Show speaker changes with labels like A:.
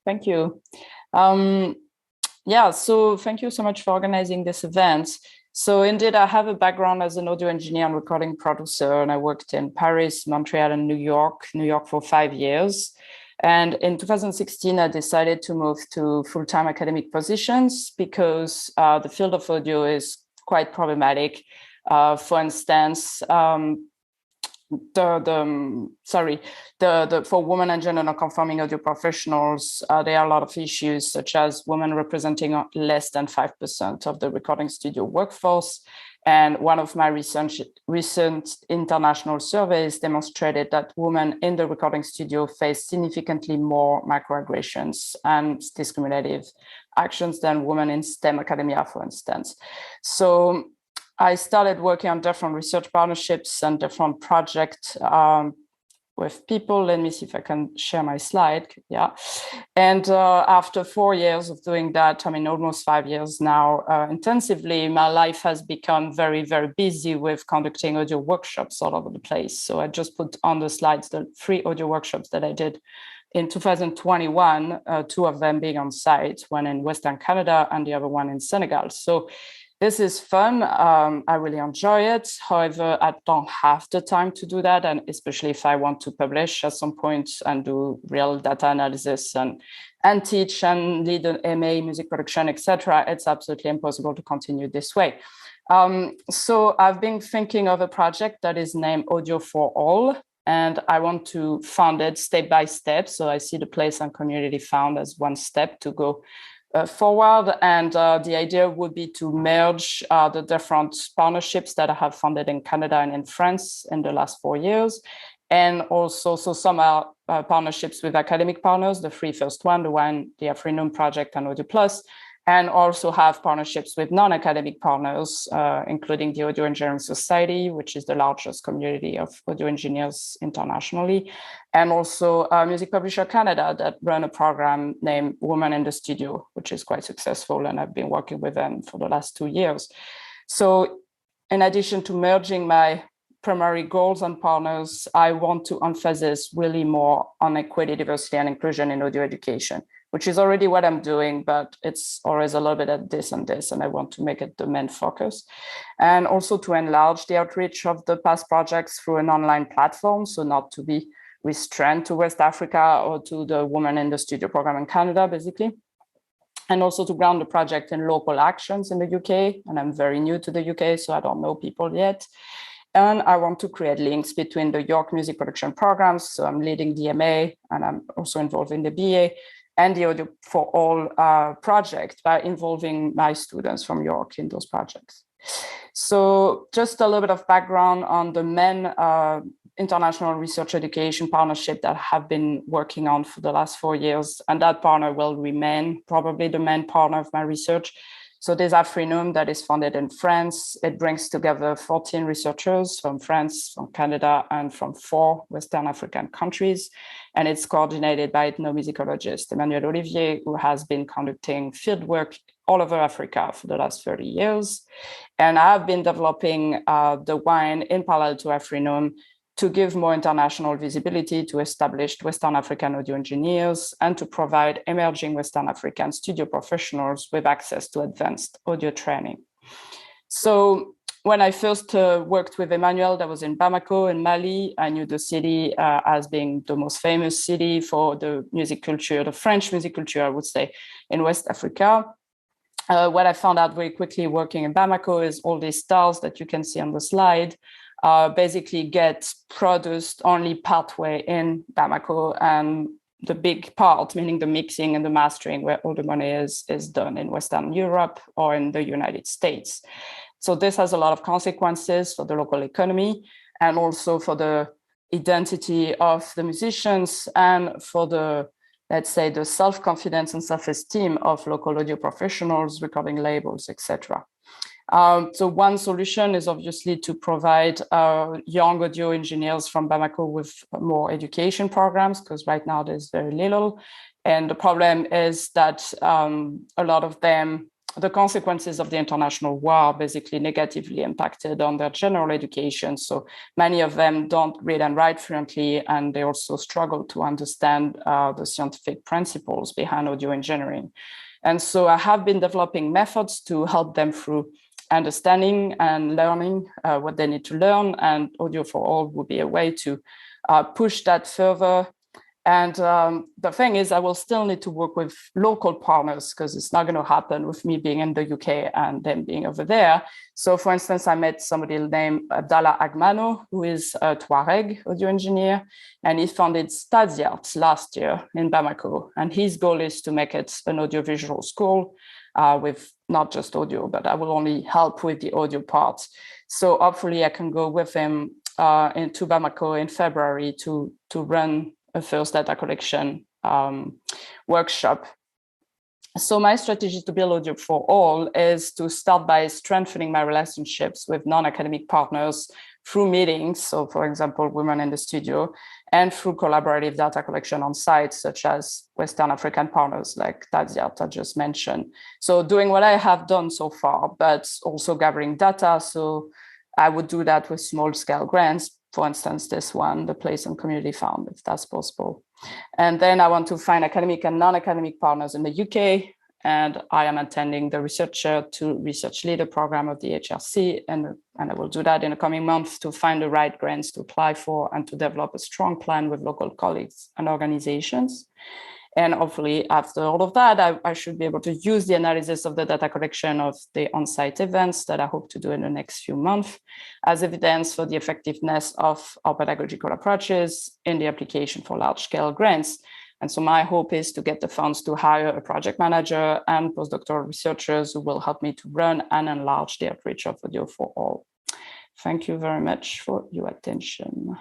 A: Thank you. Yeah, so thank you so much for organizing this event. So indeed, I have a background as an audio engineer and recording producer, and I worked in Paris, Montreal, and New York for 5 years. And in 2016, I decided to move to full-time academic positions because the field of audio is quite problematic. For instance, for women and gender non-conforming audio professionals, there are a lot of issues, such as women representing less than 5% of the recording studio workforce. And one of my recent international surveys demonstrated that women in the recording studio face significantly more microaggressions and discriminative actions than women in STEM academia, for instance. So I started working on different research partnerships and different projects with people. Let me see if I can share my slide. Yeah. And after 4 years of doing that, almost 5 years now, intensively, my life has become very, very busy with conducting audio workshops all over the place. So I just put on the slides the 3 audio workshops that I did in 2021, 2 of them being on site, one in Western Canada and the other one in Senegal. So this is fun. I really enjoy it. However, I don't have the time to do that. And especially if I want to publish at some point and do real data analysis and teach and lead an MA, music production, etc., it's absolutely impossible to continue this way. So I've been thinking of a project that is named Audio for All, and I want to fund it step by step. So I see the place and community found as one step to go forward. And the idea would be to merge the different partnerships that I have funded in Canada and in France in the last 4 years. And also, so some are partnerships with academic partners, the 3 first one, the Afrinum Project and Audio Plus, and also have partnerships with non-academic partners, including the Audio Engineering Society, which is the largest community of audio engineers internationally, and also Music Publisher Canada that run a program named Women in the Studio, which is quite successful, and I've been working with them for the last 2 years. So in addition to merging my primary goals and partners, I want to emphasize really more on equity, diversity, and inclusion in audio education, which is already what I'm doing, but it's always a little bit at this and this, and I want to make it the main focus. And also to enlarge the outreach of the past projects through an online platform, so not to be restrained to West Africa or to the Women in the Studio program in Canada, basically. And also to ground the project in local actions in the UK, and I'm very new to the UK, so I don't know people yet. And I want to create links between the York music production programs, so I'm leading the MA, and I'm also involved in the BA, and the Audio for All project by involving my students from York in those projects. So just a little bit of background on the main international research education partnership that I have been working on for the last 4 years, and that partner will remain probably the main partner of my research. So there's Afrinum that is funded in France. It brings together 14 researchers from France, from Canada, and from 4 Western African countries. And it's coordinated by ethnomusicologist Emmanuel Olivier, who has been conducting fieldwork all over Africa for the last 30 years. And I've been developing the wine in parallel to Afrinum to give more international visibility to established Western African audio engineers and to provide emerging Western African studio professionals with access to advanced audio training. So when I first worked with Emmanuel, that was in Bamako in Mali. I knew the city as being the most famous city for the music culture, the French music culture, I would say, in West Africa. What I found out very quickly working in Bamako is all these stars that you can see on the slide basically get produced only partway in Bamako, and the big part, meaning the mixing and the mastering, where all the money is done in Western Europe or in the United States. So this has a lot of consequences for the local economy and also for the identity of the musicians and for the, let's say, the self-confidence and self-esteem of local audio professionals, recording labels, etc. So one solution is obviously to provide young audio engineers from Bamako with more education programs, because right now there's very little. And the problem is that a lot of them the consequences of the international war basically negatively impacted on their general education. So many of them don't read and write fluently, and they also struggle to understand the scientific principles behind audio engineering. And so I have been developing methods to help them through understanding and learning what they need to learn, and Audio for All would be a way to push that further. And the thing is, I will still need to work with local partners because it's not going to happen with me being in the UK and them being over there. So for instance, I met somebody named Abdallah Agmano, who is a Tuareg audio engineer, and he founded Stadiart last year in Bamako. And his goal is to make it an audiovisual school with not just audio, but I will only help with the audio part. So hopefully I can go with him into Bamako in February to run a first data collection workshop. So my strategy to build Audio for All is to start by strengthening my relationships with non-academic partners through meetings. So for example, Women in the Studio, and through collaborative data collection on sites, such as Western African partners like Tadiat I just mentioned. So doing what I have done so far, but also gathering data. So I would do that with small scale grants. For instance, this one, the Place and Community Fund, if that's possible. And then I want to find academic and non-academic partners in the UK. And I am attending the Researcher to Research Leader program of the HRC. And I will do that in the coming months to find the right grants to apply for and to develop a strong plan with local colleagues and organizations. And hopefully, after all of that, I should be able to use the analysis of the data collection of the on-site events that I hope to do in the next few months as evidence for the effectiveness of our pedagogical approaches in the application for large-scale grants. And so my hope is to get the funds to hire a project manager and postdoctoral researchers who will help me to run and enlarge the outreach of Audio for All. Thank you very much for your attention.